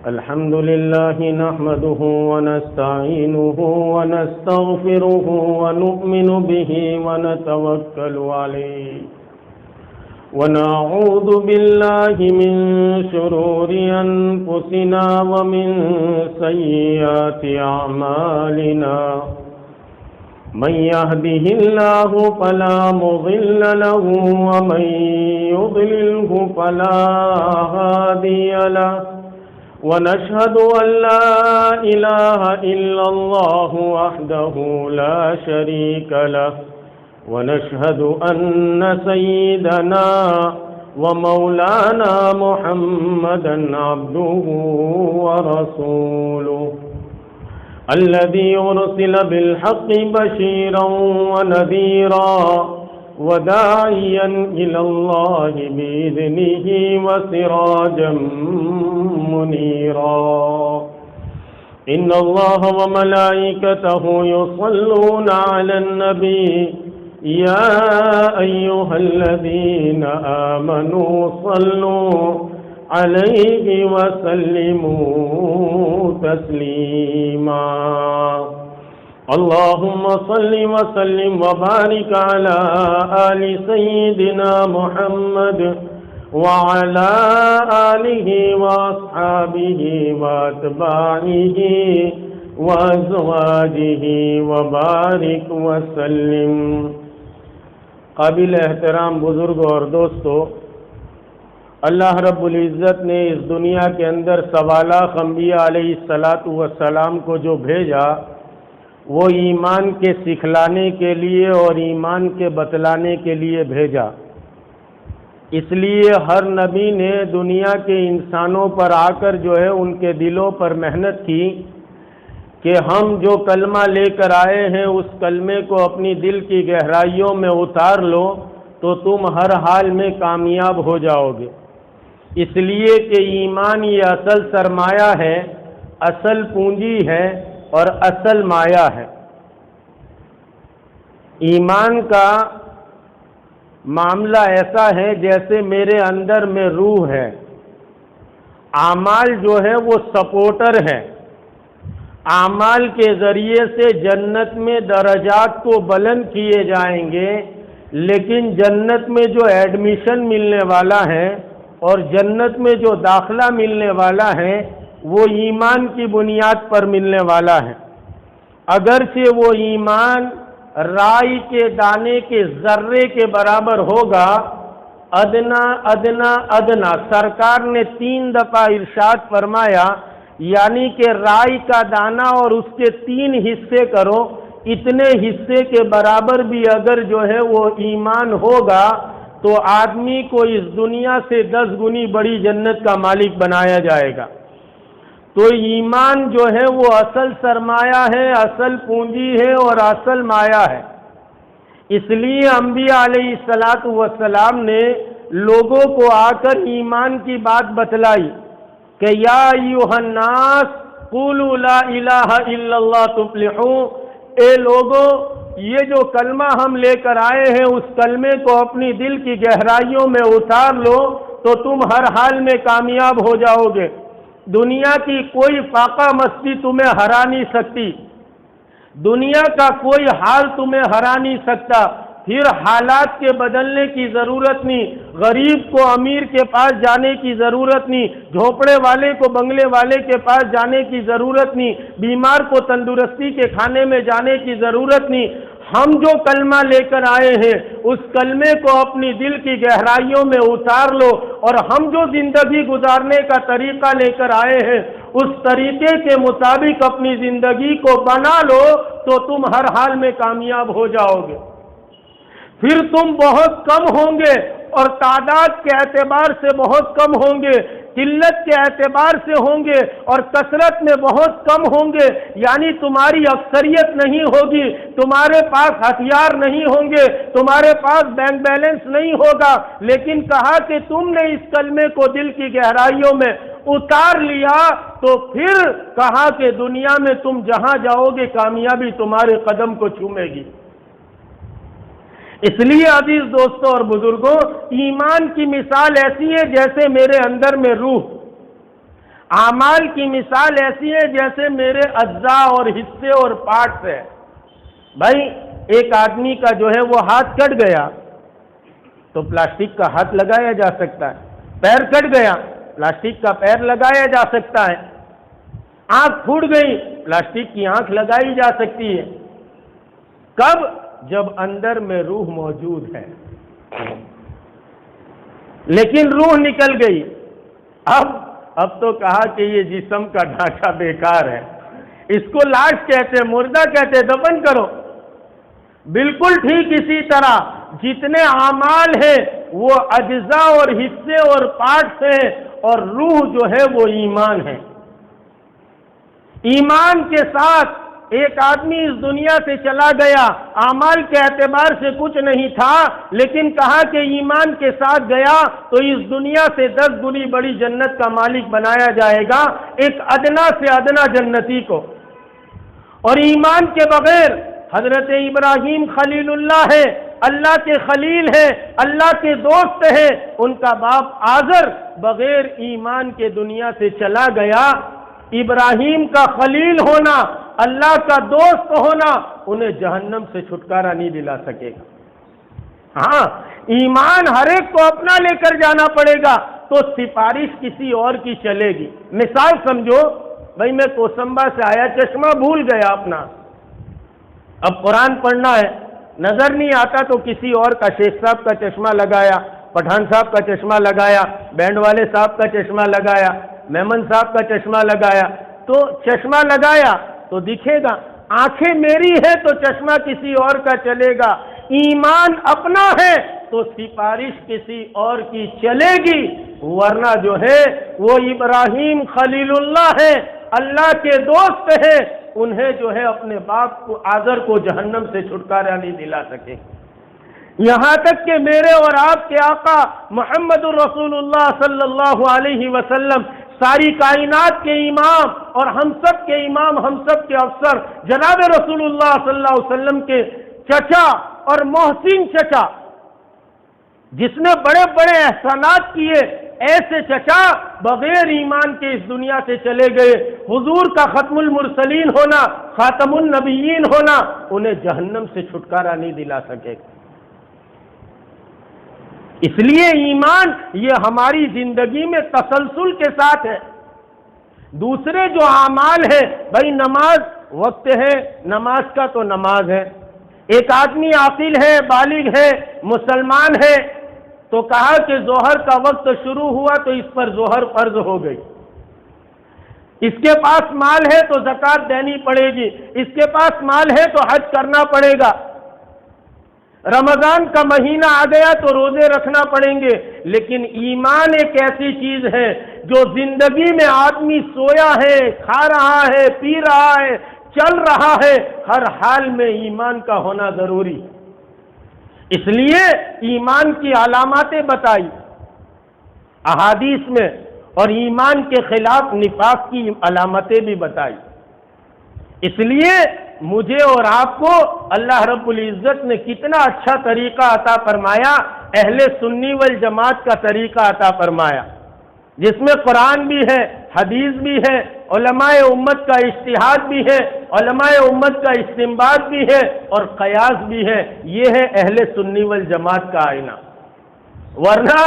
الحمد لله نحمده ونستعينه ونستغفره ونؤمن به ونتوكل عليه ونعوذ بالله من شرور أنفسنا ومن سيئات أعمالنا من يهده الله فلا مضل له ومن يضلله فلا هادي له ونشهد أن لا إله إلا الله وحده لا شريك له ونشهد أن سيدنا ومولانا محمدا عبده ورسوله الذي أرسل بالحق بشيرا ونذيرا وداعيا إلى الله بإذنه وسراجا منيرا إن الله وملائكته يصلون على النبي يا أيها الذين آمنوا صلوا عليه وسلموا تسليما اللهم صل وسلم وبارك على آل سيدنا محمد وعلى آله وأصحابه وأتباعه وأزواجه وبارك وسلم. قابل احترام بزرگ اور دوستو، اللہ رب العزت نے اس دنیا کے اندر سوالاخ انبیاء علیہ السلام کو جو بھیجا وہ ایمان کے سکھلانے کے لیے اور ایمان کے بتلانے کے لیے بھیجا. اس لیے ہر نبی نے دنیا کے انسانوں پر آ کر جو ہے ان کے دلوں پر محنت کی کہ ہم جو کلمہ لے کر آئے ہیں اس کلمے کو اپنی دل کی گہرائیوں میں اتار لو تو تم ہر حال میں کامیاب ہو جاؤ گے. اس لیے کہ ایمان یہ اصل سرمایہ ہے، اصل پونجی ہے اور اصل مایہ ہے. ایمان کا معاملہ ایسا ہے جیسے میرے اندر میں روح ہے، اعمال جو ہے وہ سپورٹر ہے. اعمال کے ذریعے سے جنت میں درجات کو بلند کیے جائیں گے، لیکن جنت میں جو ایڈمیشن ملنے والا ہے اور جنت میں جو داخلہ ملنے والا ہے وہ ایمان کی بنیاد پر ملنے والا ہے. اگرچہ وہ ایمان رائی کے دانے کے ذرے کے برابر ہوگا، ادنا ادنا ادنا سرکار نے 3 دفعہ ارشاد فرمایا، یعنی کہ رائی کا دانہ اور اس کے 3 حصے کرو، اتنے حصے کے برابر بھی اگر جو ہے وہ ایمان ہوگا تو آدمی کو اس دنیا سے 10 گنی بڑی جنت کا مالک بنایا جائے گا. تو ایمان جو ہے وہ اصل سرمایہ ہے، اصل پونجی ہے اور اصل مایہ ہے. اس لیے انبیاء علیہ السلام نے لوگوں کو آ کر ایمان کی بات بتلائی کہ یا ایھا الناس قولوا لا الہ الا اللہ تفلحوا. اے لوگوں، یہ جو کلمہ ہم لے کر آئے ہیں اس کلمے کو اپنی دل کی گہرائیوں میں اتار لو تو تم ہر حال میں کامیاب ہو جاؤ گے. دنیا کی کوئی فاقہ مستی تمہیں ہرا نہیں سکتی، دنیا کا کوئی حال تمہیں ہرا نہیں سکتا. پھر حالات کے بدلنے کی ضرورت نہیں، غریب کو امیر کے پاس جانے کی ضرورت نہیں، جھونپڑے والے کو بنگلے والے کے پاس جانے کی ضرورت نہیں، بیمار کو تندرستی کے کھانے میں جانے کی ضرورت نہیں. ہم جو کلمہ لے کر آئے ہیں اس کلمے کو اپنی دل کی گہرائیوں میں اتار لو اور ہم جو زندگی گزارنے کا طریقہ لے کر آئے ہیں اس طریقے کے مطابق اپنی زندگی کو بنا لو تو تم ہر حال میں کامیاب ہو جاؤ گے. پھر تم بہت کم ہوں گے اور تعداد کے اعتبار سے بہت کم ہوں گے، قلت کے اعتبار سے ہوں گے اور کثرت میں بہت کم ہوں گے. یعنی تمہاری اکثریت نہیں ہوگی، تمہارے پاس ہتھیار نہیں ہوں گے، تمہارے پاس بینک بیلنس نہیں ہوگا، لیکن کہا کہ تم نے اس کلمے کو دل کی گہرائیوں میں اتار لیا تو پھر کہا کہ دنیا میں تم جہاں جاؤ گے کامیابی تمہارے قدم کو چومے گی. اس لیے عزیز دوستوں اور بزرگوں، ایمان کی مثال ایسی ہے جیسے میرے اندر میں روح. اعمال کی مثال ایسی ہے جیسے میرے اجزاء اور حصے اور پارٹس ہے. بھائی ایک آدمی کا جو ہے وہ ہاتھ کٹ گیا تو پلاسٹک کا ہاتھ لگایا جا سکتا ہے. پیر کٹ گیا پلاسٹک کا پیر لگایا جا سکتا ہے. آنکھ پھوٹ گئی پلاسٹک کی آنکھ لگائی جا سکتی ہے. کب؟ جب اندر میں روح موجود ہے. لیکن روح نکل گئی. اب تو کہا کہ یہ جسم کا ڈھانچہ بیکار ہے، اس کو لاش کہتے، مردہ کہتے، دفن کرو. بالکل ٹھیک اسی طرح جتنے اعمال ہیں وہ اجزاء اور حصے اور پارٹس ہیں، اور روح جو ہے وہ ایمان ہے. ایمان کے ساتھ ایک آدمی اس دنیا سے چلا گیا، اعمال کے اعتبار سے کچھ نہیں تھا، لیکن کہا کہ ایمان کے ساتھ گیا تو اس دنیا سے 10 گنی بڑی جنت کا مالک بنایا جائے گا ایک ادنا سے ادنا جنتی کو. اور ایمان کے بغیر حضرت ابراہیم خلیل اللہ ہے، اللہ کے خلیل ہے، اللہ کے دوست ہے، ان کا باپ آزر بغیر ایمان کے دنیا سے چلا گیا. ابراہیم کا خلیل ہونا، اللہ کا دوست ہونا انہیں جہنم سے چھٹکارا نہیں دلا سکے گا. ہاں ایمان ہر ایک کو اپنا لے کر جانا پڑے گا تو سفارش کسی اور کی چلے گی. مثال سمجھو، بھائی میں کوسمبا سے آیا، چشمہ بھول گیا اپنا، اب قرآن پڑھنا ہے، نظر نہیں آتا تو کسی اور کا، شیخ صاحب کا چشمہ لگایا، پٹھان صاحب کا چشمہ لگایا، بینڈ والے صاحب کا چشمہ لگایا، میمن صاحب کا چشمہ لگایا. تو چشمہ لگایا تو دکھے گا، آنکھیں میری ہے تو چشمہ کسی اور کا چلے گا. ایمان اپنا ہے تو سفارش کسی اور کی چلے گی، ورنہ جو ہے وہ ابراہیم خلیل اللہ ہے، اللہ کے دوست ہے، انہیں جو ہے اپنے باپ کو آزر کو جہنم سے چھٹکارا نہیں دلا سکے. یہاں تک کہ میرے اور آپ کے آقا محمد الرسول اللہ صلی اللہ علیہ وسلم، ساری کائنات کے امام اور ہم سب کے امام، ہم سب کے افسر جناب رسول اللہ صلی اللہ علیہ وسلم کے چچا اور محسن چچا، جس نے بڑے بڑے احسانات کیے، ایسے چچا بغیر ایمان کے اس دنیا سے چلے گئے. حضور کا ختم المرسلین ہونا، خاتم النبیین ہونا انہیں جہنم سے چھٹکارا نہیں دلا سکے. اس لیے ایمان یہ ہماری زندگی میں تسلسل کے ساتھ ہے. دوسرے جو اعمال ہے، بھائی نماز وقت ہے، نماز کا تو نماز ہے. ایک آدمی عاقل ہے، بالغ ہے، مسلمان ہے، تو کہا کہ ظہر کا وقت شروع ہوا تو اس پر ظہر فرض ہو گئی. اس کے پاس مال ہے تو زکوٰۃ دینی پڑے گی، اس کے پاس مال ہے تو حج کرنا پڑے گا. رمضان کا مہینہ آ گیا تو روزے رکھنا پڑیں گے. لیکن ایمان ایک ایسی چیز ہے جو زندگی میں آدمی سویا ہے، کھا رہا ہے، پی رہا ہے، چل رہا ہے، ہر حال میں ایمان کا ہونا ضروری. اس لیے ایمان کی علاماتیں بتائی احادیث میں، اور ایمان کے خلاف نفاق کی علامتیں بھی بتائی. اس لیے مجھے اور آپ کو اللہ رب العزت نے کتنا اچھا طریقہ عطا فرمایا، اہل سنی والجماعت کا طریقہ عطا فرمایا، جس میں قرآن بھی ہے، حدیث بھی ہے، علماء امت کا اجتہاد بھی ہے، علماء امت کا استنباط بھی ہے، اور قیاس بھی ہے. یہ ہے اہل سنی والجماعت کا آئینہ. ورنہ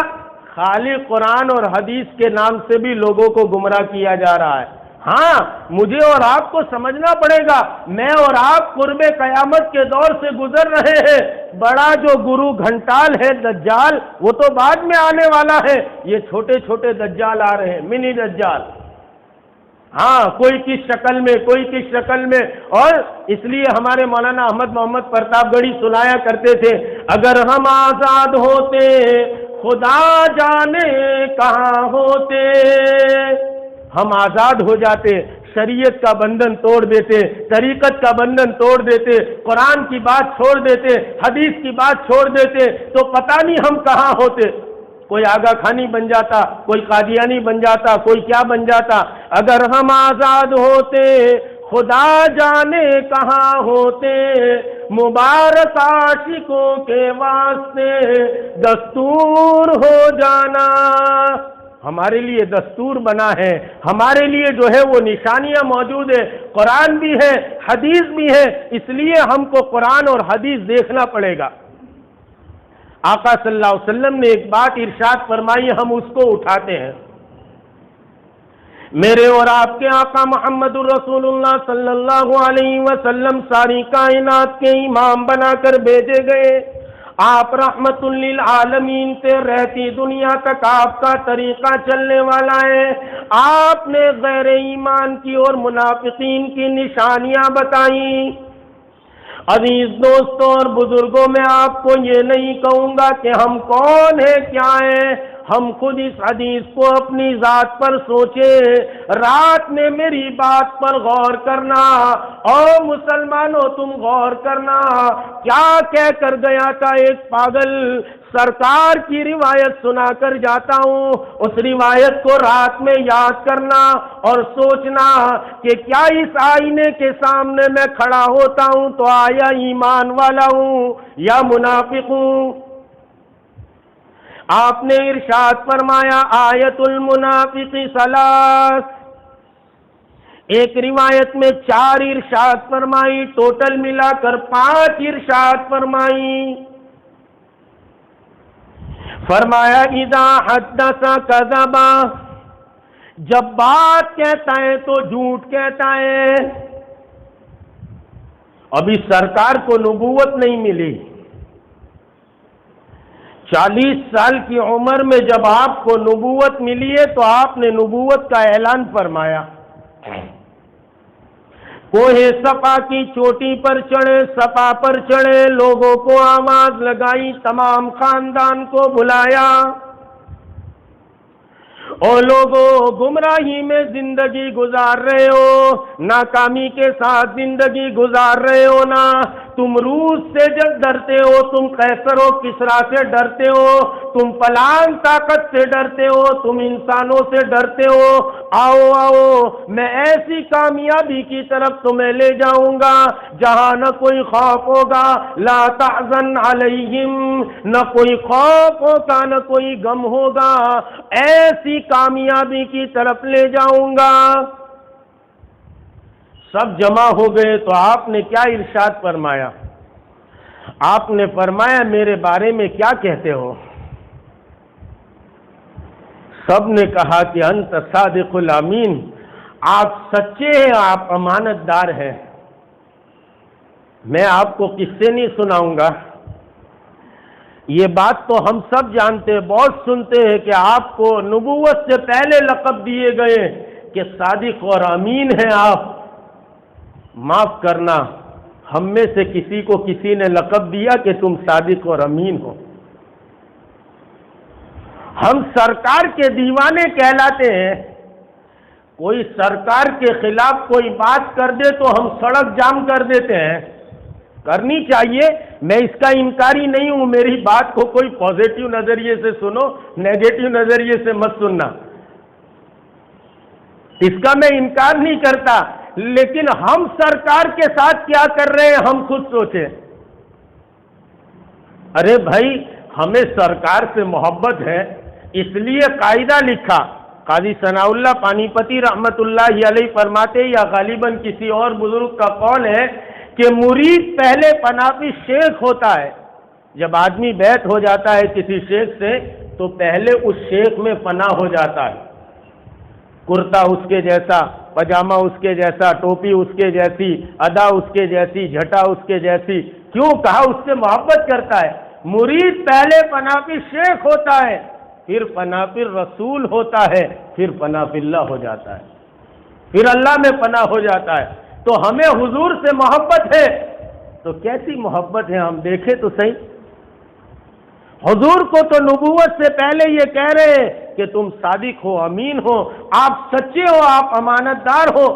خالی قرآن اور حدیث کے نام سے بھی لوگوں کو گمراہ کیا جا رہا ہے. ہاں مجھے اور آپ کو سمجھنا پڑے گا، میں اور آپ قرب قیامت کے دور سے گزر رہے ہیں. بڑا جو گرو گھنٹال ہے دجال، وہ تو بعد میں آنے والا ہے. یہ چھوٹے چھوٹے دجال آ رہے ہیں، منی دجال. ہاں کوئی کس شکل میں، کوئی کس شکل میں. اور اس لیے ہمارے مولانا احمد محمد پرتاپ گڑھی سنایا کرتے تھے، اگر ہم آزاد ہوتے خدا جانے کہاں ہوتے. ہم آزاد ہو جاتے، شریعت کا بندھن توڑ دیتے، طریقت کا بندھن توڑ دیتے، قرآن کی بات چھوڑ دیتے، حدیث کی بات چھوڑ دیتے، تو پتہ نہیں ہم کہاں ہوتے. کوئی آگا خانی بن جاتا، کوئی قادیانی بن جاتا، کوئی کیا بن جاتا. اگر ہم آزاد ہوتے خدا جانے کہاں ہوتے، مبارک عاشقوں کے واسطے دستور ہو جانا. ہمارے لیے دستور بنا ہے، ہمارے لیے جو ہے وہ نشانیاں موجود ہے، قرآن بھی ہے، حدیث بھی ہے، اس لیے ہم کو قرآن اور حدیث دیکھنا پڑے گا۔ آقا صلی اللہ علیہ وسلم نے ایک بات ارشاد فرمائی، ہم اس کو اٹھاتے ہیں۔ میرے اور آپ کے آقا محمد الرسول اللہ صلی اللہ علیہ وسلم ساری کائنات کے امام بنا کر بھیجے گئے، آپ رحمت للعالمین سے رہتی دنیا تک آپ کا طریقہ چلنے والا ہے۔ آپ نے غیر ایمان کی اور منافقین کی نشانیاں بتائیں۔ عزیز دوستوں اور بزرگوں، میں آپ کو یہ نہیں کہوں گا کہ ہم کون ہیں، کیا ہیں، ہم خود اس حدیث کو اپنی ذات پر سوچیں۔ رات میں میری بات پر غور کرنا، او مسلمانوں تم غور کرنا، کیا کہہ کر گیا تھا ایک پاگل؟ سرکار کی روایت سنا کر جاتا ہوں، اس روایت کو رات میں یاد کرنا اور سوچنا کہ کیا اس آئینے کے سامنے میں کھڑا ہوتا ہوں تو آیا ایمان والا ہوں یا منافق ہوں؟ آپ نے ارشاد فرمایا آیت المنافق ثلاث، ایک روایت میں 4 ارشاد فرمائی، ٹوٹل ملا کر 5 ارشاد فرمائی۔ فرمایا اذا حدث کذب، جب بات کہتا ہے تو جھوٹ کہتا ہے۔ ابھی سرکار کو نبوت نہیں ملی، 40 سال کی عمر میں جب آپ کو نبوت ملی ہے تو آپ نے نبوت کا اعلان فرمایا۔ کوہ صفا کی چوٹی پر چڑھے، صفا پر چڑھے، لوگوں کو آواز لگائی، تمام خاندان کو بلایا، او لوگوں گمراہی میں زندگی گزار رہے ہو، ناکامی کے ساتھ زندگی گزار رہے ہو نا، تم روس سے جب ڈرتے ہو، تم قیصر و کسریٰ سے ڈرتے ہو، تم فلان طاقت سے ڈرتے ہو، تم انسانوں سے ڈرتے ہو، آؤ آؤ میں ایسی کامیابی کی طرف تمہیں لے جاؤں گا جہاں نہ کوئی خوف ہوگا، لا تحزن علیہم، نہ کوئی خوف ہوگا نہ کوئی غم ہوگا، ایسی کامیابی کی طرف لے جاؤں گا۔ سب جمع ہو گئے تو آپ نے کیا ارشاد فرمایا؟ آپ نے فرمایا میرے بارے میں کیا کہتے ہو؟ سب نے کہا کہ انت صادق الامین، آپ سچے ہیں، آپ امانت دار ہیں۔ میں آپ کو قصے نہیں سناؤں گا، یہ بات تو ہم سب جانتے ہیں، بہت سنتے ہیں کہ آپ کو نبوت سے پہلے لقب دیے گئے کہ صادق اور امین ہیں آپ۔ معاف کرنا، ہم میں سے کسی کو کسی نے لقب دیا کہ تم صادق اور امین ہو؟ ہم سرکار کے دیوانے کہلاتے ہیں، کوئی سرکار کے خلاف کوئی بات کر دے تو ہم سڑک جام کر دیتے ہیں۔ کرنی چاہیے، میں اس کا انکاری نہیں ہوں، میری بات کو کوئی پازیٹیو نظریے سے سنو، نیگیٹو نظریے سے مت سننا، اس کا میں انکار نہیں کرتا، لیکن ہم سرکار کے ساتھ کیا کر رہے ہیں ہم خود سوچیں۔ ارے بھائی ہمیں سرکار سے محبت ہے، اس لیے قاعدہ لکھا، قاضی ثناء اللہ پانی پتی رحمت اللہ علیہ فرماتے، یا غالباً کسی اور بزرگ کا قول ہے کہ مرید پہلے پناہ شیخ ہوتا ہے۔ جب آدمی بیعت ہو جاتا ہے کسی شیخ سے تو پہلے اس شیخ میں فنا ہو جاتا ہے، کرتا اس کے جیسا، پاجامہ اس کے جیسا، ٹوپی اس کے جیسی، ادا اس کے جیسی، جھٹا اس کے جیسی، کیوں کہا اس سے محبت کرتا ہے۔ مرید پہلے پناہ شیخ ہوتا ہے، پھر پناہ رسول ہوتا ہے، پھر پناہ اللہ ہو جاتا ہے، پھر اللہ میں پناہ ہو جاتا ہے۔ تو ہمیں حضور سے محبت ہے، تو کیسی محبت ہے ہم دیکھیں تو صحیح۔ حضور کو تو نبوت سے پہلے یہ کہہ رہے ہیں کہ تم صادق ہو، امین ہو، آپ سچے ہو، آپ امانت دار ہو۔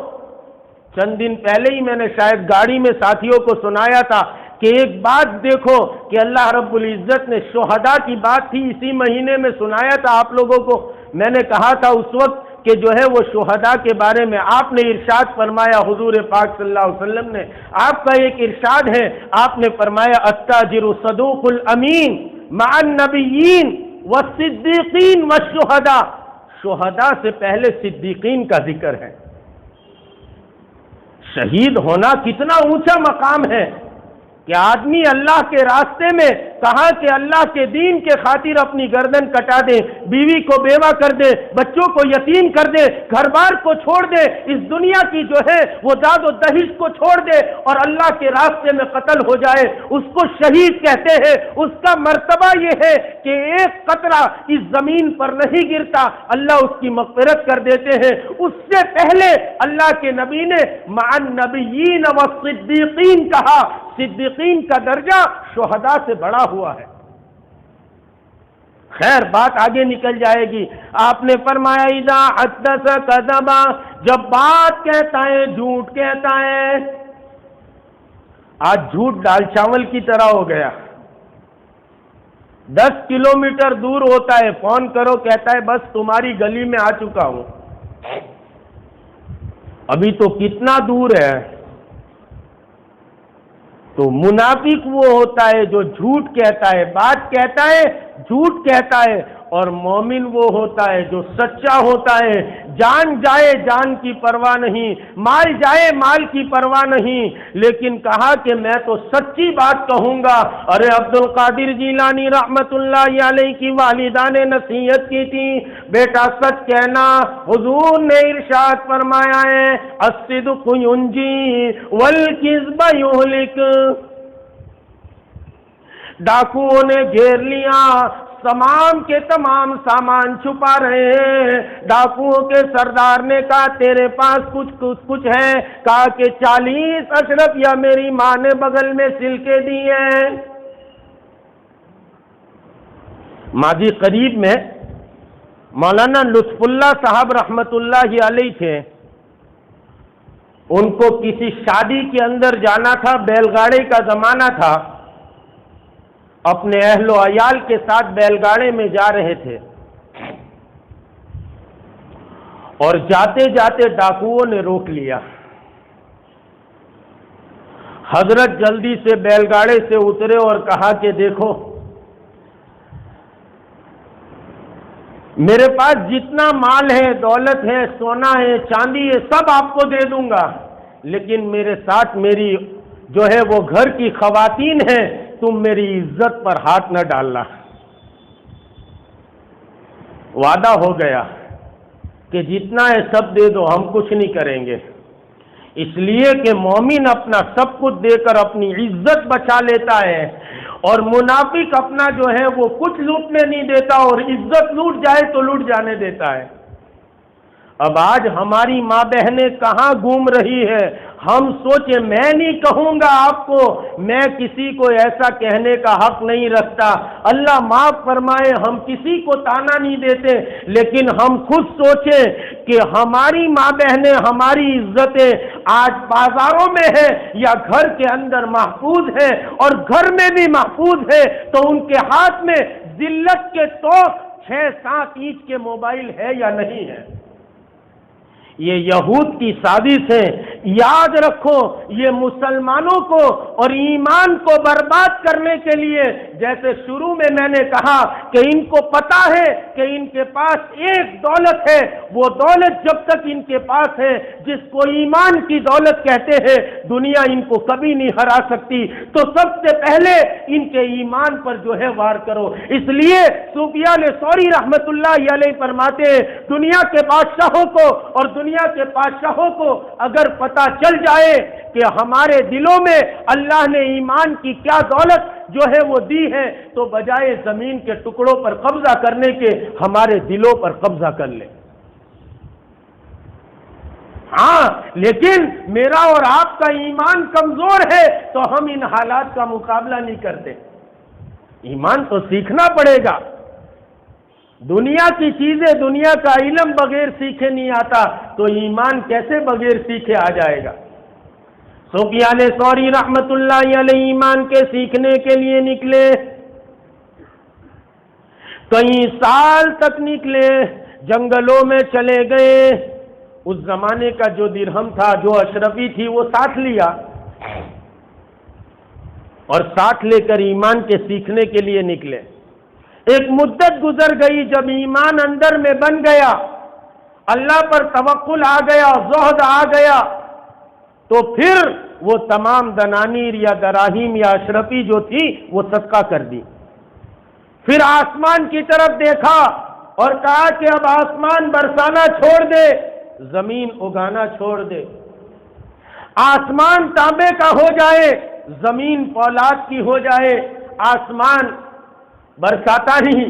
چند دن پہلے ہی میں نے شاید گاڑی میں ساتھیوں کو سنایا تھا کہ ایک بات دیکھو کہ اللہ رب العزت نے شہداء کی بات تھی، اسی مہینے میں سنایا تھا آپ لوگوں کو، میں نے کہا تھا اس وقت کہ جو ہے وہ شہداء کے بارے میں آپ نے ارشاد فرمایا، حضور پاک صلی اللہ علیہ وسلم نے، آپ کا ایک ارشاد ہے، آپ نے فرمایا التاجر صدوق الامین مع النبیین والصدیقین والشہداء، شہداء سے پہلے صدیقین کا ذکر ہے۔ شہید ہونا کتنا اونچا مقام ہے کہ آدمی اللہ کے راستے میں کہا کہ اللہ کے دین کے خاطر اپنی گردن کٹا دے، بیوی کو بیوہ کر دے، بچوں کو یتیم کر دے، گھر بار کو چھوڑ دے، اس دنیا کی جو ہے وہ داد و دہیش کو چھوڑ دے اور اللہ کے راستے میں قتل ہو جائے، اس کو شہید کہتے ہیں۔ اس کا مرتبہ یہ ہے کہ ایک قطرہ اس زمین پر نہیں گرتا، اللہ اس کی مغفرت کر دیتے ہیں۔ اس سے پہلے اللہ کے نبی نے مع النبیین والصدیقین کہا، صدیقین کا درجہ شہداء سے بڑا ہوا ہے۔ خیر بات آگے نکل جائے گی۔ آپ نے فرمایا اذا حدث کذب، جب بات کہتا ہے جھوٹ کہتا ہے۔ آج جھوٹ دال چاول کی طرح ہو گیا۔ 10 کلومیٹر دور ہوتا ہے، فون کرو کہتا ہے بس تمہاری گلی میں آ چکا ہوں۔ ابھی تو کتنا دور ہے۔ تو منافق وہ ہوتا ہے جو جھوٹ کہتا ہے، بات کہتا ہے جھوٹ کہتا ہے، اور مومن وہ ہوتا ہے جو سچا ہوتا ہے۔ جان جائے جان کی پرواہ نہیں، مال جائے مال کی پرواہ نہیں، لیکن کہا کہ میں تو سچی بات کہوں گا۔ ارے عبد القادر جیلانی رحمت اللہ علیہ کی والدہ نے نصیحت کی تھی، بیٹا سچ کہنا۔ حضور نے ارشاد فرمایا ہے الصدق ینجی والکذب یہلک۔ ڈاکوؤں نے گھیر لیا، تمام کے تمام سامان چھپا رہے ہیں۔ ڈاکوؤں کے سردار نے کہا تیرے پاس کچھ ہے؟ کہا کہ 40 اشرف یا میری ماں نے بغل میں سل کے دی ہیں۔ ماضی قریب میں مولانا لطف اللہ صاحب رحمت اللہ علیہ تھے، ان کو کسی شادی کے اندر جانا تھا، بیل گاڑی کا زمانہ تھا، اپنے اہل و عیال کے ساتھ بیل گاڑی میں جا رہے تھے، اور جاتے جاتے ڈاکوؤں نے روک لیا۔ حضرت جلدی سے بیل گاڑی سے اترے اور کہا کہ دیکھو میرے پاس جتنا مال ہے، دولت ہے، سونا ہے، چاندی ہے، سب آپ کو دے دوں گا، لیکن میرے ساتھ میری جو ہے وہ گھر کی خواتین ہیں، تم میری عزت پر ہاتھ نہ ڈالنا۔ وعدہ ہو گیا کہ جتنا ہے سب دے دو، ہم کچھ نہیں کریں گے، اس لیے کہ مومن اپنا سب کچھ دے کر اپنی عزت بچا لیتا ہے، اور منافق اپنا جو ہے وہ کچھ لوٹنے نہیں دیتا، اور عزت لوٹ جائے تو لوٹ جانے دیتا ہے۔ اب آج ہماری ماں بہنیں کہاں گھوم رہی ہے؟ ہم سوچیں میں نہیں کہوں گا آپ کو، میں کسی کو ایسا کہنے کا حق نہیں رکھتا، اللہ معاف فرمائے، ہم کسی کو تانا نہیں دیتے، لیکن ہم خود سوچیں کہ ہماری ماں بہنیں، ہماری عزتیں آج بازاروں میں ہے یا گھر کے اندر محفوظ ہے، اور گھر میں بھی محفوظ ہے تو ان کے ہاتھ میں ذلت کے توق 6-7 انچ کے موبائل ہے یا نہیں ہے؟ یہ یہود کی سازش ہے۔ یاد رکھو یہ مسلمانوں کو اور ایمان کو برباد کرنے کے لیے، جیسے شروع میں نے کہا کہ ان کو پتا ہے کہ ان کے پاس ایک دولت ہے، وہ دولت جب تک ان کے پاس ہے جس کو ایمان کی دولت کہتے ہیں، دنیا ان کو کبھی نہیں ہرا سکتی، تو سب سے پہلے ان کے ایمان پر جو ہے وار کرو۔ اس لیے سفیان ثوری رحمت اللہ علیہ فرماتے ہیں دنیا کے بادشاہوں کو اور دنیا کے بادشاہوں کو اگر پتہ چل جائے کہ ہمارے دلوں میں اللہ نے ایمان کی کیا دولت جو ہے وہ دی ہے، تو بجائے زمین کے ٹکڑوں پر قبضہ کرنے کے ہمارے دلوں پر قبضہ کر لیں۔ ہاں لیکن میرا اور آپ کا ایمان کمزور ہے تو ہم ان حالات کا مقابلہ نہیں کرتے۔ ایمان تو سیکھنا پڑے گا۔ دنیا کی چیزیں، دنیا کا علم بغیر سیکھے نہیں آتا، تو ایمان کیسے بغیر سیکھے آ جائے گا؟ سفیان ثوری رحمت اللہ علیہ ایمان کے سیکھنے کے لیے نکلے، کئی سال تک نکلے، جنگلوں میں چلے گئے، اس زمانے کا جو درہم تھا، جو اشرفی تھی، وہ ساتھ لیا، اور ساتھ لے کر ایمان کے سیکھنے کے لیے نکلے۔ ایک مدت گزر گئی، جب ایمان اندر میں بن گیا اللہ پر توکل آ گیا، زہد آ گیا، تو پھر وہ تمام دنانیر یا دراہیم یا اشرفی جو تھی وہ صدقہ کر دی۔ پھر آسمان کی طرف دیکھا اور کہا کہ اب آسمان برسانا چھوڑ دے، زمین اگانا چھوڑ دے، آسمان تانبے کا ہو جائے، زمین فولاد کی ہو جائے، آسمان برساتا نہیں،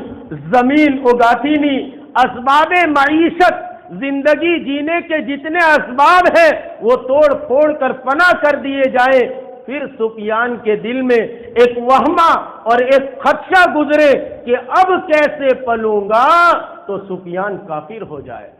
زمین اگاتی نہیں، اسباب معیشت، زندگی جینے کے جتنے اسباب ہیں وہ توڑ پھوڑ کر فنا کر دیے جائے۔ پھر سفیان کے دل میں ایک وہمہ اور ایک خدشہ گزرے کہ اب کیسے پلوں گا، تو سفیان کافر ہو جائے۔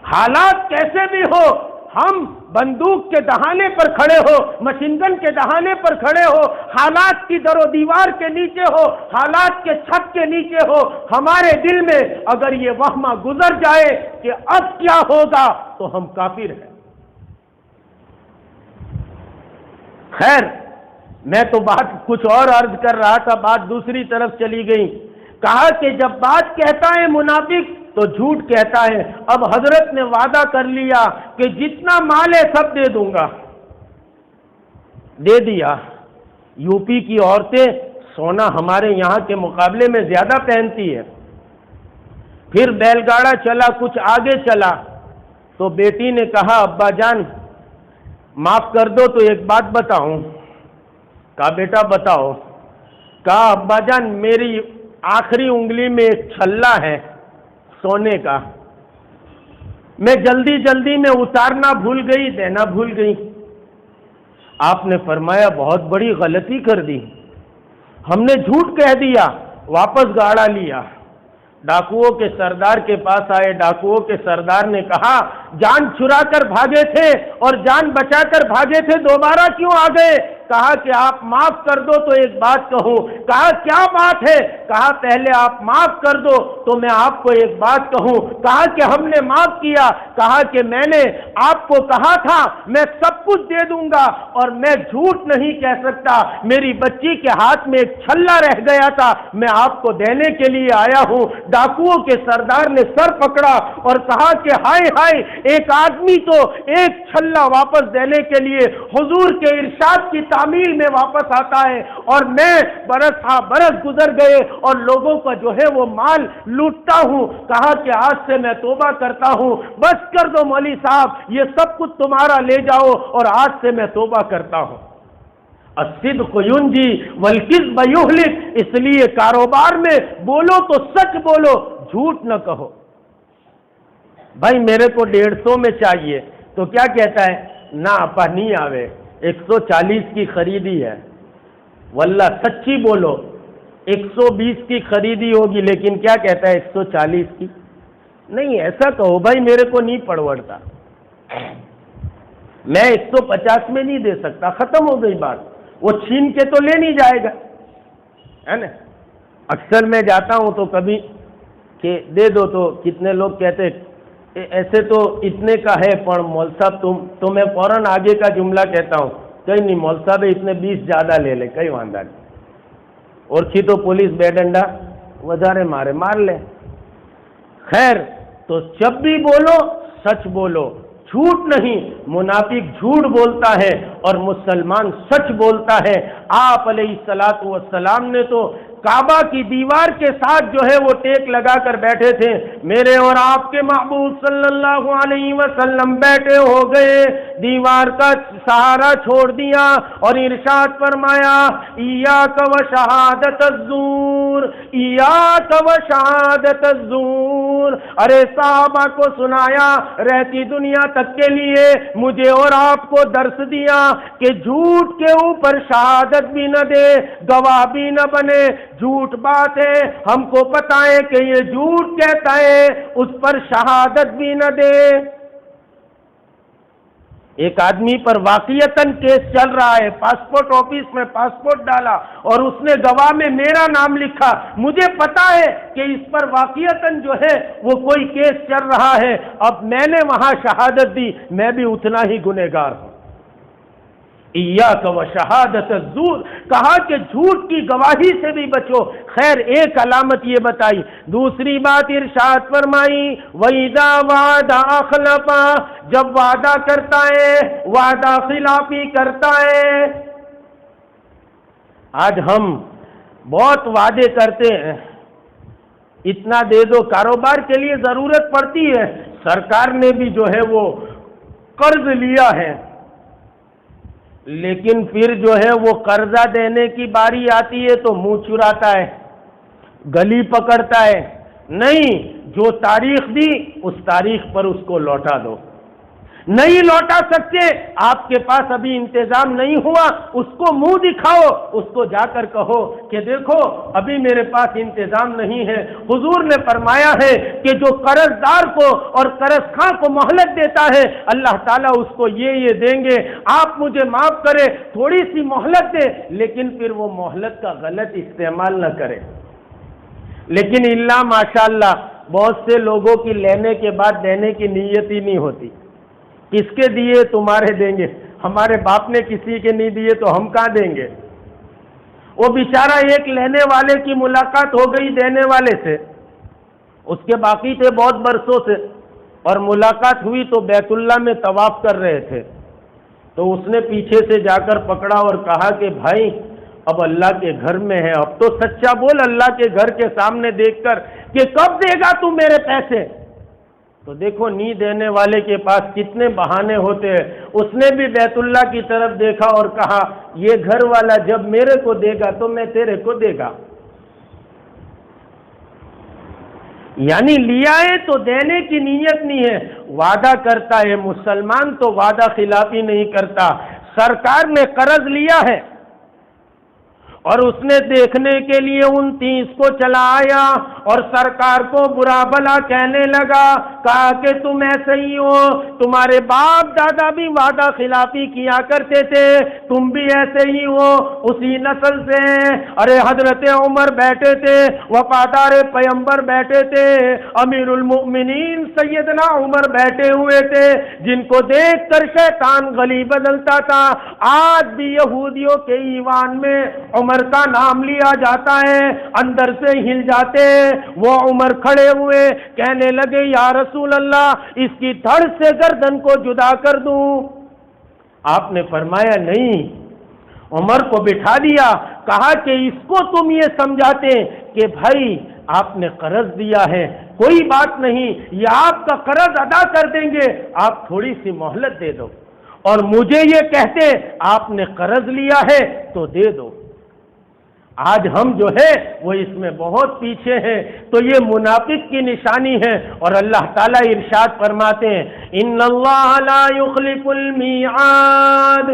حالات کیسے بھی ہو، ہم بندوق کے دہانے پر کھڑے ہو، مشین گن کے دہانے پر کھڑے ہو، حالات کی در و دیوار کے نیچے ہو، حالات کے چھت کے نیچے ہو، ہمارے دل میں اگر یہ وہمہ گزر جائے کہ اب کیا ہوگا تو ہم کافر ہیں۔ خیر، میں تو بات کچھ اور عرض کر رہا تھا، بات دوسری طرف چلی گئی۔ کہا کہ جب بات کہتا ہے منافق تو جھوٹ کہتا ہے۔ اب حضرت نے وعدہ کر لیا کہ جتنا مال ہے سب دے دوں گا، دے دیا۔ یو پی کی عورتیں سونا ہمارے یہاں کے مقابلے میں زیادہ پہنتی ہے۔ پھر بیل گاڑا چلا، کچھ آگے چلا تو بیٹی نے کہا ابا جان معاف کر دو تو ایک بات بتاؤں۔ کہا بیٹا بتاؤ۔ کہا ابا جان میری آخری انگلی میں ایک چھلا ہے سونے کا، میں جلدی جلدی میں اتارنا بھول گئی، دینا بھول گئی۔ آپ نے فرمایا بہت بڑی غلطی کر دی، ہم نے جھوٹ کہہ دیا، واپس گاڑا لیا۔ ڈاکوؤں کے سردار کے پاس آئے، ڈاکوؤں کے سردار نے کہا جان چرا کر بھاگے تھے اور جان بچا کر بھاگے تھے، دوبارہ کیوں آ گئے؟ کہا کہ آپ معاف کر دو تو ایک بات کہوں۔ کہا کیا بات ہے؟ کہا پہلے آپ معاف کر دو تو میں آپ کو ایک بات کہوں۔ کہا کہ ہم نے معاف کیا۔ کہا کہ میں نے آپ کو کہا تھا میں سب کچھ دے دوں گا اور میں جھوٹ نہیں کہہ سکتا، میری بچی کے ہاتھ میں ایک چھلا رہ گیا تھا، میں آپ کو دینے کے لیے آیا ہوں۔ ڈاکوؤں کے سردار نے سر پکڑا اور کہا کہ ہائے ہائے، ایک آدمی تو ایک چھلا واپس دینے کے لیے حضور کے ارشاد کی تعمیل میں واپس آتا ہے، اور میں برس ہاں برس گزر گئے اور لوگوں کا جو ہے وہ مال لوٹتا ہوں۔ کہا کہ آج سے میں توبہ کرتا ہوں، بس کر دو مولوی صاحب، یہ سب کچھ تمہارا لے جاؤ، اور آج سے میں توبہ کرتا ہوں۔ الصدق ینجی والکذب یہلک، اس لیے کاروبار میں بولو تو سچ بولو، جھوٹ نہ کہو۔ بھائی میرے کو 150 میں چاہیے تو کیا کہتا ہے؟ نہ اپا نہیں آوے، 140 کی خریدی ہے۔ واللہ سچی بولو، 120 کی خریدی ہوگی لیکن کیا کہتا ہے 140 کی؟ نہیں ایسا کہو بھائی میرے کو نہیں پڑوڑتا، میں 150 میں نہیں دے سکتا، ختم ہو گئی بات، وہ چھین کے تو لے نہیں جائے گا، ہے نا۔ اکثر میں جاتا ہوں تو کبھی کہ دے دو تو کتنے لوگ کہتے ایسے تو اتنے کا ہے پر مول صاحب تم تو میں فوراً آگے کا جملہ کہتا ہوں کہیں نہیں مول صاحب اتنے 20 زیادہ لے لے، کئی واندہ نہیں، اور تھی تو پولیس بے ڈنڈا وزارے مارے مار لے۔ خیر تو جب بھی بولو سچ بولو، جھوٹ نہیں۔ منافق جھوٹ بولتا ہے اور مسلمان سچ بولتا ہے۔ آپ علیہ الصلوۃ والسلام نے تو کعبہ کی دیوار کے ساتھ جو ہے وہ ٹیک لگا کر بیٹھے تھے، میرے اور آپ کے محبوب صلی اللہ علیہ وسلم بیٹھے ہو گئے، دیوار کا سہارا چھوڑ دیا اور ارشاد فرمایا ایاک و شہادت الزور، ایاک و شہادت الزور۔ ارے صحابہ کو سنایا، رہتی دنیا تک کے لیے مجھے اور آپ کو درس دیا کہ جھوٹ کے اوپر شہادت بھی نہ دے، گواہ بھی نہ بنے، جھوٹ بات ہے، ہم کو پتا ہے کہ یہ جھوٹ کہتا ہے، اس پر شہادت بھی نہ دے۔ ایک آدمی پر واقعتاً کیس چل رہا ہے، پاسپورٹ آفس میں پاسپورٹ ڈالا اور اس نے گواہ میں میرا نام لکھا، مجھے پتا ہے کہ اس پر واقعتاً جو ہے وہ کوئی کیس چل رہا ہے، اب میں نے وہاں شہادت دی، میں بھی اتنا ہی گنہگار ہوں۔ ایاک و شہادت الزور، کہا کہ جھوٹ کی گواہی سے بھی بچو۔ خیر ایک علامت یہ بتائی، دوسری بات ارشاد فرمائی وَإِذَا وَعَدَ أَخْلَفَ، جب وعدہ کرتا ہے وعدہ خلافی کرتا ہے۔ آج ہم بہت وعدے کرتے ہیں، اتنا دے دو، کاروبار کے لیے ضرورت پڑتی ہے، سرکار نے بھی جو ہے وہ قرض لیا ہے، لیکن پھر جو ہے وہ قرضہ دینے کی باری آتی ہے تو منہ چراتا ہے، گلی پکڑتا ہے، نہیں، جو تاریخ دی اس تاریخ پر اس کو لوٹا دو۔ نہیں لوٹا سکتے، آپ کے پاس ابھی انتظام نہیں ہوا، اس کو منہ دکھاؤ، اس کو جا کر کہو کہ دیکھو ابھی میرے پاس انتظام نہیں ہے۔ حضور نے فرمایا ہے کہ جو قرض دار کو اور قرض خواہ کو مہلت دیتا ہے اللہ تعالیٰ اس کو یہ دیں گے، آپ مجھے معاف کرے، تھوڑی سی مہلت دے، لیکن پھر وہ مہلت کا غلط استعمال نہ کرے۔ لیکن اللہ ماشاءاللہ بہت سے لوگوں کی لینے کے بعد دینے کی نیت ہی نہیں ہوتی، کس کے دیے تمہارے دیں گے، ہمارے باپ نے کسی کے نہیں دیے تو ہم کہاں دیں گے۔ وہ بیچارہ ایک لینے والے کی ملاقات ہو گئی دینے والے سے، اس کے باقی تھے بہت برسوں سے، اور ملاقات ہوئی تو بیت اللہ میں طواف کر رہے تھے، تو اس نے پیچھے سے جا کر پکڑا اور کہا کہ بھائی اب اللہ کے گھر میں ہے، اب تو سچا بول اللہ کے گھر کے سامنے دیکھ کر کہ کب دے گا تو میرے پیسے۔ تو دیکھو نہیں دینے والے کے پاس کتنے بہانے ہوتے ہیں، اس نے بھی بیت اللہ کی طرف دیکھا اور کہا یہ گھر والا جب میرے کو دے گا تو میں تیرے کو دے گا۔ یعنی لیا ہے تو دینے کی نیت نہیں ہے، وعدہ کرتا ہے۔ مسلمان تو وعدہ خلافی نہیں کرتا۔ سرکار نے قرض لیا ہے اور اس نے دیکھنے کے لیے 29 کو چلا آیا اور سرکار کو برا بھلا کہنے لگا، کہا کہ تم ایسے ہی ہو، تمہارے باپ دادا بھی وعدہ خلافی کیا کرتے تھے، تم بھی ایسے ہی ہو، اسی نسل سے۔ ارے حضرت عمر بیٹھے تھے، وفادار پیغمبر بیٹھے تھے، امیر المؤمنین سیدنا عمر بیٹھے ہوئے تھے، جن کو دیکھ کر شیطان گلی بدلتا تھا۔ آج بھی یہودیوں کے ایوان میں عمر کا نام لیا جاتا ہے، اندر سے ہل جاتے۔ وہ عمر کھڑے ہوئے کہنے لگے یا رسول اللہ اس کی دھڑ سے گردن کو جدا کر دوں؟ آپ نے فرمایا نہیں۔ عمر کو بٹھا دیا، کہا کہ اس کو تم یہ سمجھاتے کہ بھائی آپ نے قرض دیا ہے، کوئی بات نہیں، یہ آپ کا قرض ادا کر دیں گے، آپ تھوڑی سی مہلت دے دو، اور مجھے یہ کہتے آپ نے قرض لیا ہے تو دے دو۔ آج ہم جو ہے وہ اس میں بہت پیچھے ہیں، تو یہ منافق کی نشانی ہے۔ اور اللہ تعالیٰ ارشاد فرماتے ہیں ان اللہ لا یخلف المیعاد،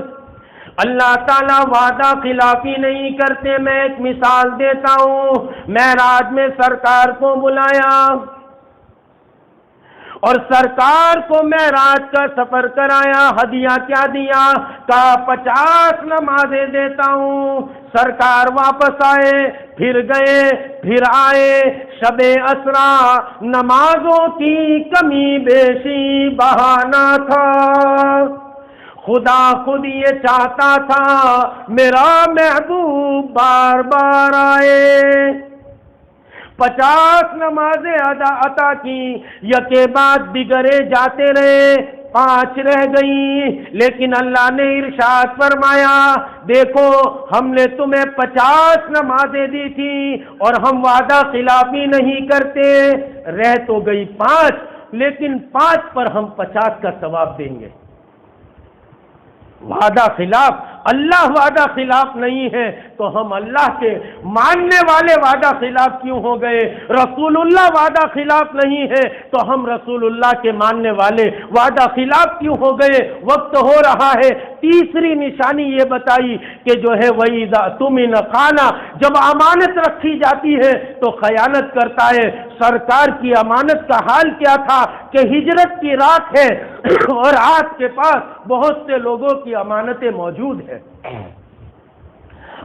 اللہ تعالیٰ وعدہ خلافی نہیں کرتے۔ میں ایک مثال دیتا ہوں، معراج میں سرکار کو بلایا اور سرکار کو معراج کا سفر کرایا، ہدیہ کیا دیا؟ کہا 50 نمازیں دیتا ہوں۔ سرکار واپس آئے، پھر گئے، پھر آئے، شب اسرا نمازوں کی کمی بیشی بہانہ تھا۔ خدا خود یہ چاہتا تھا میرا محبوب بار بار آئے۔ 50 نمازیں عطا کی، یکے بعد دیگرے جاتے رہے، 5 رہ گئیں، لیکن اللہ نے ارشاد فرمایا دیکھو ہم نے تمہیں 50 نمازیں دی تھی اور ہم وعدہ خلافی نہیں کرتے، رہ تو گئی 5، لیکن 5 پر ہم 50 کا ثواب دیں گے۔ وعدہ خلاف، اللہ وعدہ خلاف نہیں ہے تو ہم اللہ کے ماننے والے وعدہ خلاف کیوں ہو گئے؟ رسول اللہ وعدہ خلاف نہیں ہے تو ہم رسول اللہ کے ماننے والے وعدہ خلاف کیوں ہو گئے؟ وقت ہو رہا ہے۔ تیسری نشانی یہ بتائی کہ جو ہے وَإِذَا اؤْتُمِنَ خَانَ، جب امانت رکھی جاتی ہے تو خیانت کرتا ہے۔ سرکار کی امانت کا حال کیا تھا کہ ہجرت کی رات ہے اور آپ کے پاس بہت سے لوگوں کی امانتیں موجود ہیں،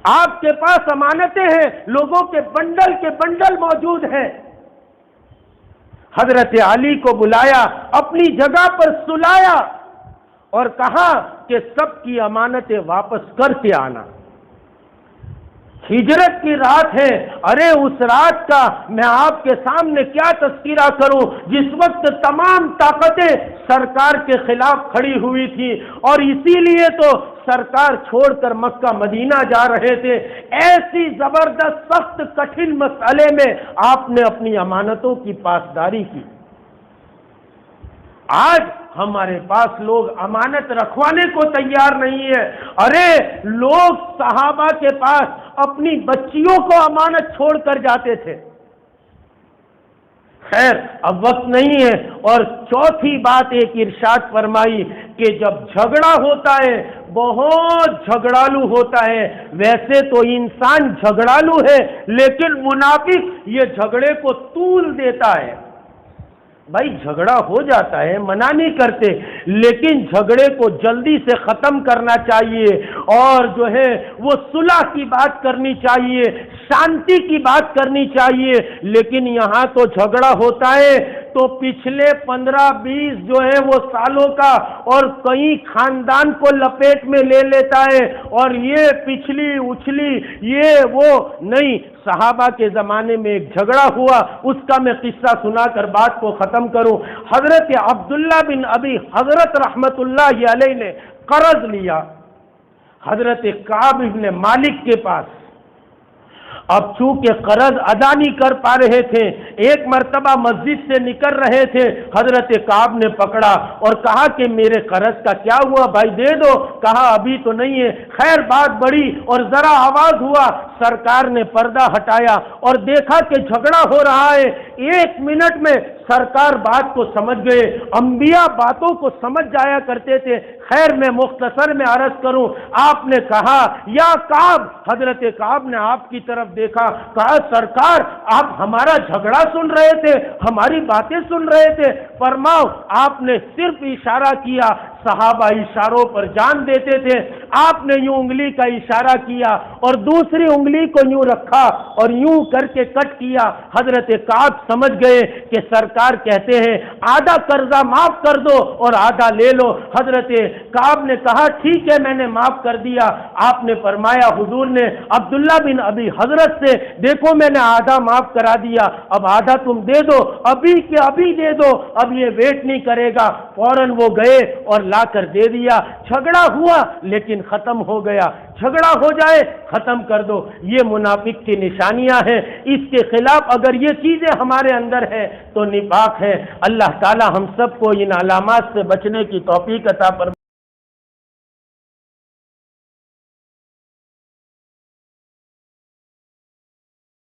آپ کے پاس امانتیں ہیں، لوگوں کے بنڈل موجود ہیں۔ حضرت علی کو بلایا، اپنی جگہ پر سلایا اور کہا کہ سب کی امانتیں واپس کر کے آنا۔ ہجرت کی رات ہے، ارے اس رات کا میں آپ کے سامنے کیا تذکرہ کروں، جس وقت تمام طاقتیں سرکار کے خلاف کھڑی ہوئی تھی، اور اسی لیے تو سرکار چھوڑ کر مکہ مدینہ جا رہے تھے۔ ایسی زبردست سخت کٹھن مسئلے میں آپ نے اپنی امانتوں کی پاسداری کی۔ آج ہمارے پاس لوگ امانت رکھوانے کو تیار نہیں ہے۔ ارے لوگ صحابہ کے پاس اپنی بچیوں کو امانت چھوڑ کر جاتے تھے۔ خیر اب وقت نہیں ہے۔ اور چوتھی بات ایک ارشاد فرمائی کہ جب جھگڑا ہوتا ہے بہت جھگڑالو ہوتا ہے، ویسے تو انسان جھگڑالو ہے لیکن منافق یہ جھگڑے کو طول دیتا ہے۔ بھائی جھگڑا ہو جاتا ہے، منع نہیں کرتے، لیکن جھگڑے کو جلدی سے ختم کرنا چاہیے، اور جو ہے وہ صلح کی بات کرنی چاہیے، شانتی کی بات کرنی چاہیے۔ لیکن یہاں تو جھگڑا ہوتا ہے تو پچھلے 15-20 جو ہے وہ سالوں کا اور کئی خاندان کو لپیٹ میں لے لیتا ہے، اور یہ پچھلی اچھلی یہ وہ نہیں۔ صحابہ کے زمانے میں ایک جھگڑا ہوا، اس کا میں قصہ سنا کر بات کو ختم کروں۔ حضرت عبداللہ بن ابی حضرت رحمت اللہ علیہ نے قرض لیا حضرت کعب بن مالک کے پاس۔ اب چونکہ قرض ادا نہیں کر پا رہے تھے، ایک مرتبہ مسجد سے نکل رہے تھے، حضرت کعب نے پکڑا اور کہا کہ میرے قرض کا کیا ہوا بھائی، دے دو۔ کہا ابھی تو نہیں ہے۔ خیر بات بڑی اور ذرا آواز ہوا، سرکار نے پردہ ہٹایا اور دیکھا کہ جھگڑا ہو رہا ہے۔ 1 منٹ میں سرکار بات کو سمجھ گئے۔ انبیاء باتوں کو سمجھ جایا کرتے تھے۔ خیر میں مختصر میں عرض کروں، آپ نے کہا یا کعب، حضرت کعب نے آپ کی طرف دیکھا، کہا سرکار آپ ہمارا جھگڑا سن رہے تھے، ہماری باتیں سن رہے تھے، فرماؤ۔ آپ نے صرف اشارہ کیا، صحابہ اشاروں پر جان دیتے تھے۔ آپ نے یوں انگلی کا اشارہ کیا اور دوسری انگلی کو یوں رکھا اور یوں کر کے کٹ کیا۔ حضرت کعب سمجھ گئے کہ سرکار کہتے ہیں آدھا قرضہ معاف کر دو اور آدھا لے لو۔ حضرت کعب نے کہا ٹھیک ہے میں نے معاف کر دیا۔ آپ نے فرمایا حضور نے عبداللہ بن ابی حضرت سے دیکھو میں نے آدھا معاف کرا دیا، اب آدھا تم دے دو، ابھی کے ابھی دے دو، اب یہ ویٹ نہیں کرے گا۔ فوراً وہ گئے اور لا کر دے دیا۔ جھگڑا ہوا لیکن ختم ہو گیا۔ جھگڑا ہو جائے ختم کر دو، یہ منافق کی نشانیاں ہیں۔ اس کے خلاف اگر یہ چیزیں ہمارے اندر ہے تو نفاق ہے۔ اللہ تعالی ہم سب کو ان علامات سے بچنے کی توفیق عطا فرمائے۔